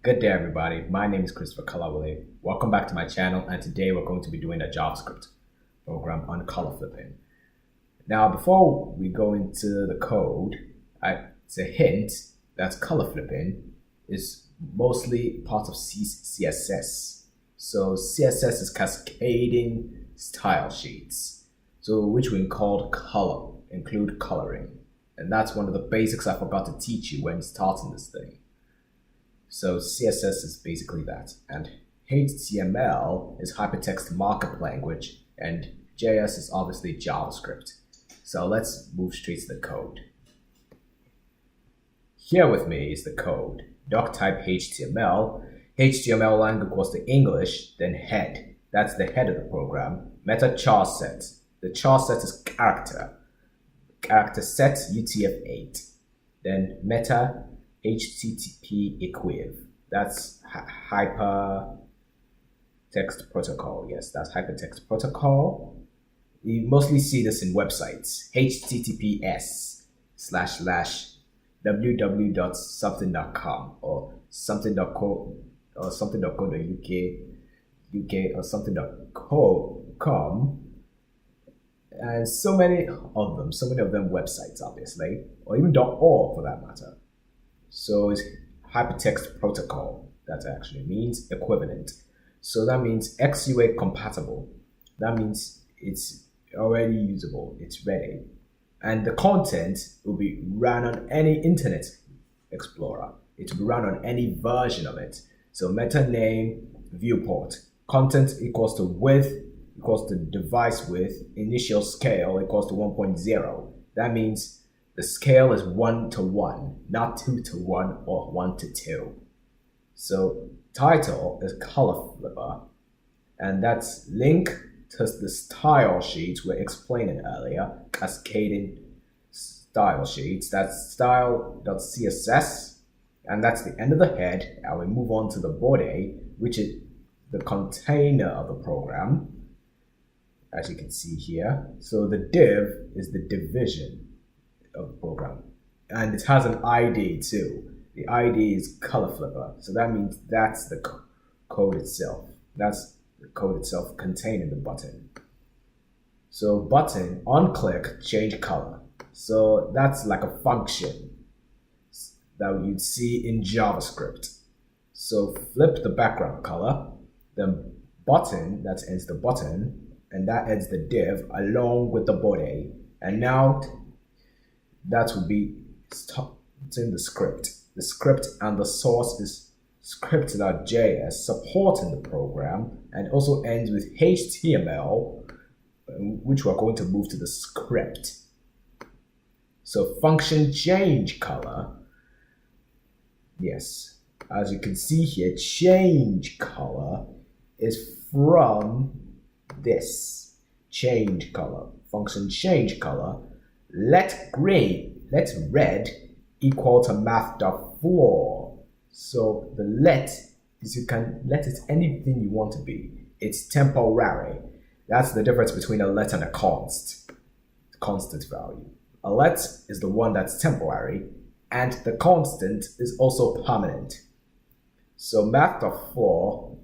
Good day, everybody. My name is Christopher Kalawale. Welcome back to my channel, and today we're going to be doing a JavaScript program on color flipping. Now, before we go into the code, it's a hint that color flipping is mostly part of CSS. So CSS is cascading style sheets, so which we include coloring. And that's one of the basics I forgot to teach you when starting this thing. So CSS is basically that, and HTML is hypertext markup language, and JS is obviously JavaScript. So let's move straight to the code. Here with me is the code. Doc type HTML. HTML lang equals to English, then head. That's the head of the program. Meta char set. The char set is character. Character set UTF-8. Then meta HTTP equiv. That's hypertext protocol. Yes, that's hypertext protocol. You mostly see this in websites. https://www.something.com or something.co or something.co.uk, UK or something.com, and so many of them websites, obviously, or even .org for that matter. So it's hypertext protocol. That actually means equivalent. So that means XUA compatible. That means it's already usable. It's ready. And the content will be run on any Internet Explorer. It will be run on any version of it. So meta name, viewport. Content equals to width equals to device width. Initial scale equals to 1.0. That means the scale is 1:1, not 2:1 or 1:2. So title is color flipper, and that's link to the style sheets we're explaining earlier, cascading style sheets. That's style.css, and that's the end of the head. And we move on to the body, which is the container of the program, as you can see here. So the div is the division of the program, and it has an ID too. The ID is color flipper, so that means that's the code itself. That's the code itself containing the button. So button on click change color. So that's like a function that you'd see in JavaScript. So flip the background color, then button, that ends the button, and that ends the div along with the body. And now that will be in the script. The script and the source is script.js supporting the program, and also ends with HTML, which we're going to move to the script. So function change color. Yes, as you can see here, change color is from this change color. Function change color. Let red equal to math.floor. So the let is you can let it anything you want to be. It's temporary. That's the difference between a let and a constant value. A let is the one that's temporary, and the constant is also permanent. So math.floor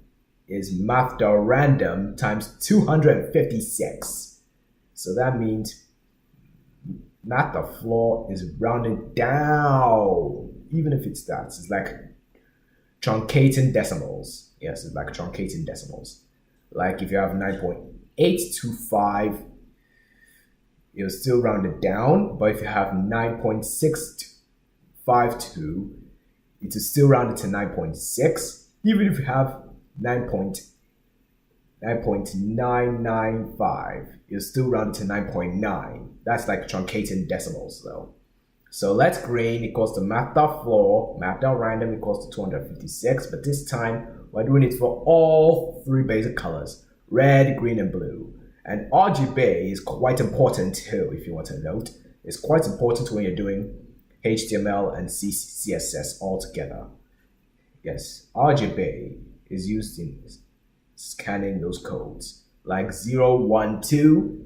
is math.random times 256. So that means math.floor is rounded down, even if it's that. It's like truncating decimals. Yes, it's like truncating decimals. Like if you have 9.825, you'll still round it down, but if you have 9.652, it will still round it to 9.6. Even if you have 9.995, you'll still round it to 9.9. That's like truncating decimals though. So let green equals to math.floor, math.random equals to 256, but this time we're doing it for all three basic colors, red, green, and blue. And RGB is quite important too, if you want to note. It's quite important when you're doing HTML and CSS all together. Yes, RGB is used in scanning those codes, like 012,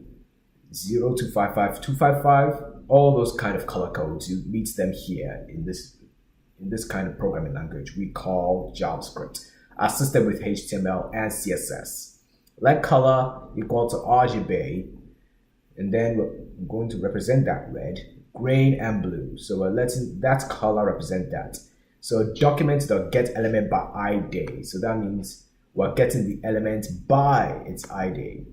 0255, 255, all those kind of color codes. You meet them here in this in this kind of programming language we call JavaScript, assisted with HTML and CSS. Let color equal to RGB, and then we're going to represent that red, green, and blue. So we're letting that color represent that. So document.getElement by ID. So that means we're getting the element by its ID.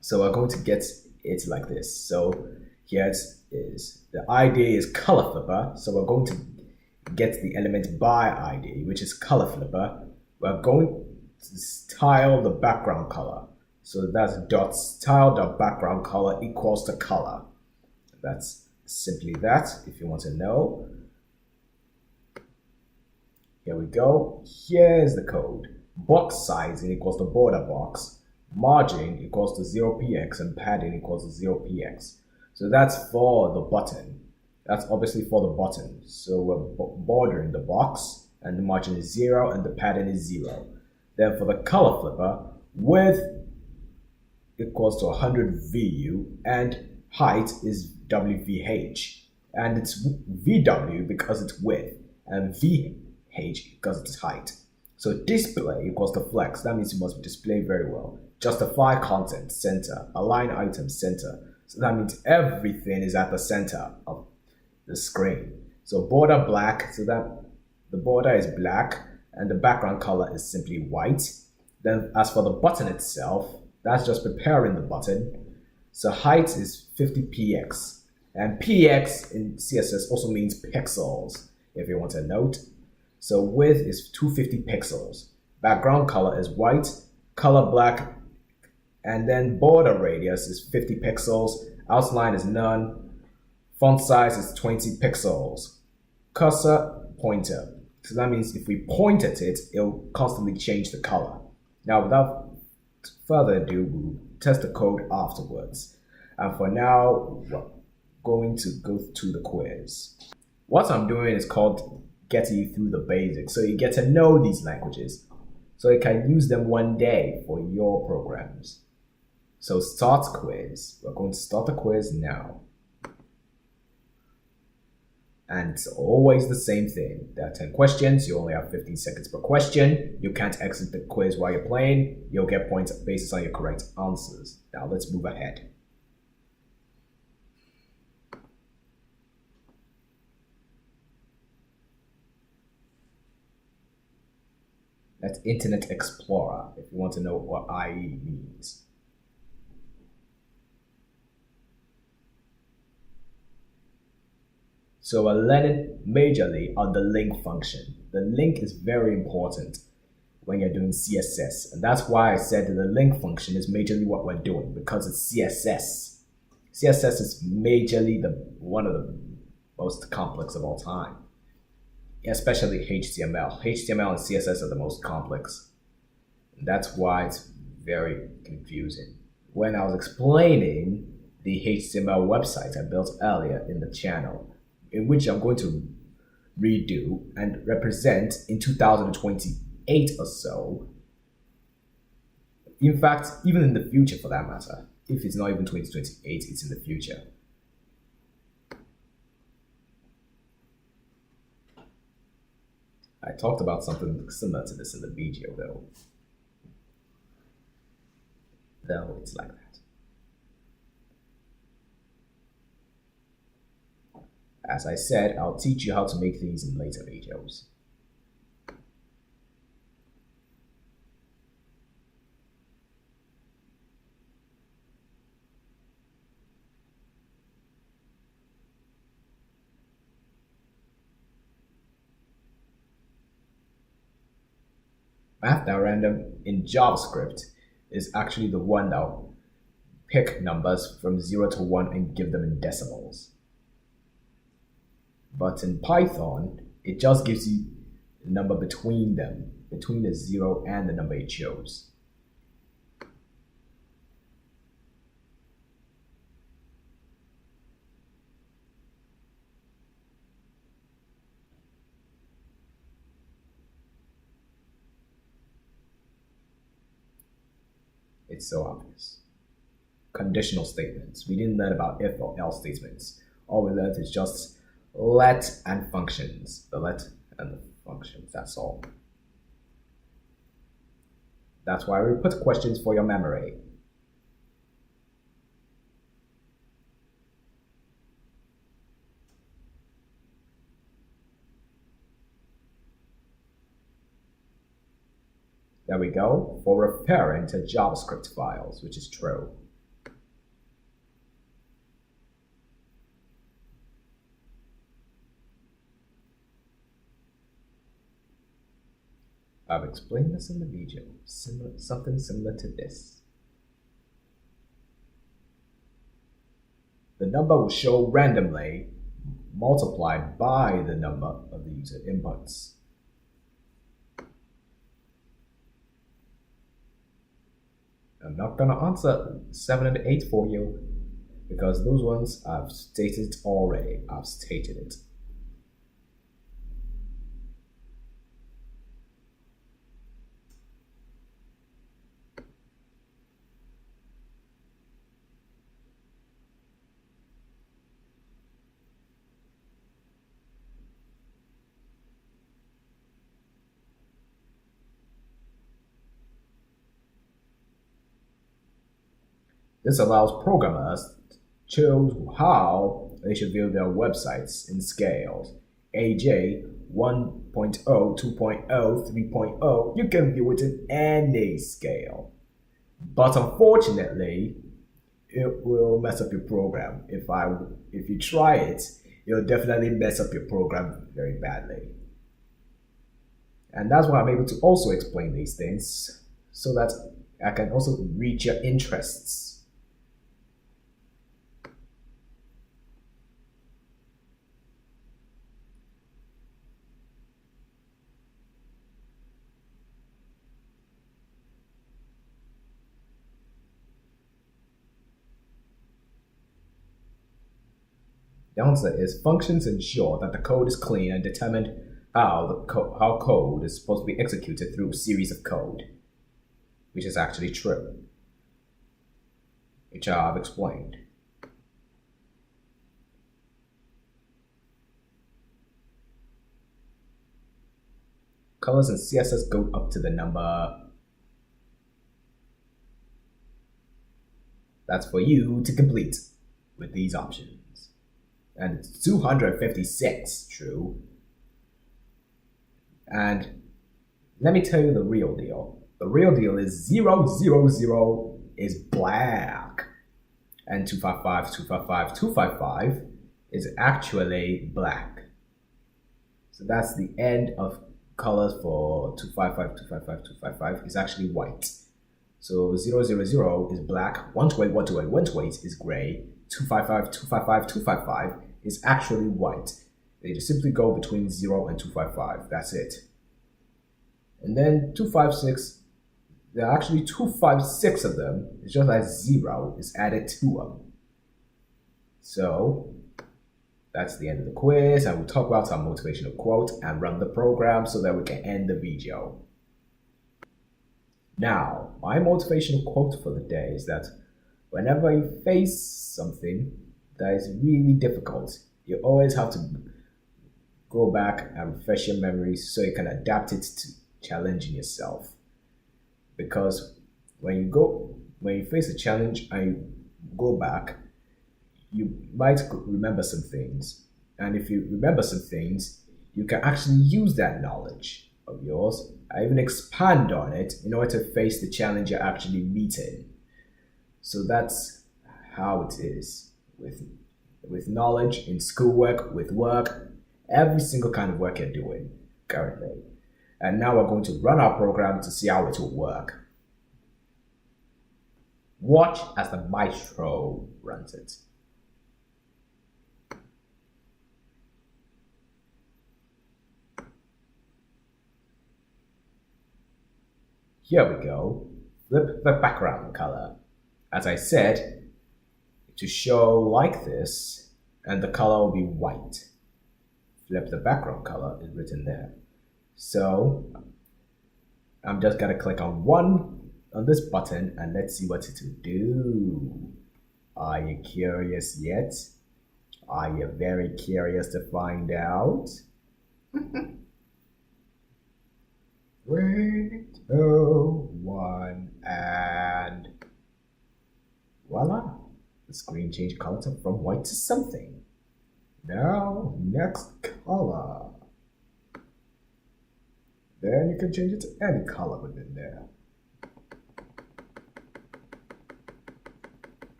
So we're going to get it like this. So here it is. The ID is color flipper. So we're going to get the element by ID, which is color flipper. We're going to style the background color. So that's dot style dot background color equals to color. That's simply that, if you want to know. Here we go. Here's the code. Box size equals to border box. Margin equals to 0px and padding equals to 0px. So that's for the button. That's obviously for the button. So we're bordering the box and the margin is 0 and the padding is 0. Then for the color flipper, width equals to 100 VU and height is WVH. And it's VW because it's width and VH because it's height. So display equals to flex. That means it must be displayed very well. Justify content, center. Align item, center. So that means everything is at the center of the screen. So border black, so that the border is black and the background color is simply white. Then as for the button itself, that's just preparing the button. So height is 50px. And px in CSS also means pixels, if you want to note. So width is 250 pixels. Background color is white, color black, and then border radius is 50 pixels. Outline is none. Font size is 20 pixels. Cursor, pointer. So that means if we point at it, it'll constantly change the color. Now, without further ado, we'll test the code afterwards. And for now, we're going to go to the quiz. What I'm doing is called getting you through the basics, so you get to know these languages, so you can use them one day for your programs. So start quiz. We're going to start the quiz now. And it's always the same thing. There are 10 questions. You only have 15 seconds per question. You can't exit the quiz while you're playing. You'll get points based on your correct answers. Now let's move ahead. That's Internet Explorer, if you want to know what IE means. So we're learning majorly on the link function. The link is very important when you're doing CSS. And that's why I said that the link function is majorly what we're doing, because it's CSS. CSS is majorly one of the most complex of all time, especially HTML. HTML and CSS are the most complex. And that's why it's very confusing. When I was explaining the HTML website I built earlier in the channel, in which I'm going to redo and represent in 2028 or so. In fact, even in the future for that matter, if it's not even 2028, it's in the future. I talked about something similar to this in the video though. Though it's like that. As I said, I'll teach you how to make these in later videos. Math.random in JavaScript is actually the one that will pick numbers from 0 to 1 and give them in decimals. But in Python, it just gives you the number between them, between the 0 and the number it chose. It's so obvious. Conditional statements. We didn't learn about if or else statements. All we learned is just let and functions. The let and the functions, that's all. That's why we put questions for your memory. There we go, for referring to JavaScript files, which is true. I've explained this in the video, something similar to this. The number will show randomly multiplied by the number of the user inputs. I'm not going to answer 7 and 8 for you because those ones I've stated already. I've stated it. This allows programmers to choose how they should build their websites in scales. AJ 1.0, 2.0, 3.0, you can view it in any scale. But unfortunately, it will mess up your program. If you try it, it'll definitely mess up your program very badly. And that's why I'm able to also explain these things so that I can also reach your interests. The answer is functions ensure that the code is clean and determine how code is supposed to be executed through a series of code, which is actually true, which I've explained. Colors in CSS go up to the number. That's for you to complete with these options. And it's 256, true. And let me tell you the real deal. The real deal is 000 is black. And 255, 255, 255 is actually black. So that's the end of colors for 255, 255, 255 is actually white. So 000 is black, 128, 128, 128 is gray, 255, 255, 255 is actually white. They just simply go between 0 and 255. That's it. And then 256, there are actually 256 of them. It's just like 0 is added to them. So that's the end of the quiz. I will talk about our motivational quote and run the program so that we can end the video. Now, my motivational quote for the day is that whenever you face something that is really difficult, you always have to go back and refresh your memories so you can adapt it to challenging yourself. Because when you face a challenge and you go back, you might remember some things. And if you remember some things, you can actually use that knowledge of yours and even expand on it in order to face the challenge you're actually meeting. So that's how it is with knowledge in schoolwork, with work, every single kind of work you're doing currently. And now we're going to run our program to see how it will work. Watch as the maestro runs it. Here we go. Flip the background color. As I said, to show like this, and the color will be white. Flip the background color is written there. So I'm just gonna click on this button and let's see what it will do. Are you curious yet? Are you very curious to find out? 3, 2, 1, and voila! The screen changed color from white to something. Now, next color. Then you can change it to any color within there.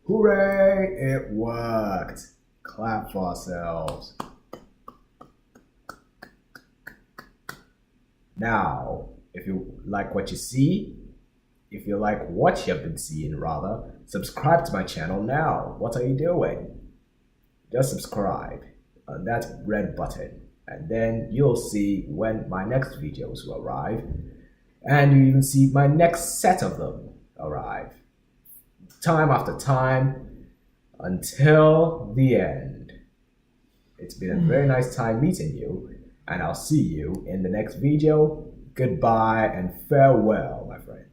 Hooray! It worked! Clap for ourselves. Now, if you like what you see, if you like what you've been seeing rather, subscribe to my channel now. What are you doing? Just subscribe on that red button, and then you'll see when my next videos will arrive, and you even see my next set of them arrive. Time after time until the end. It's been a very nice time meeting you, and I'll see you in the next video. Goodbye and farewell, my friend.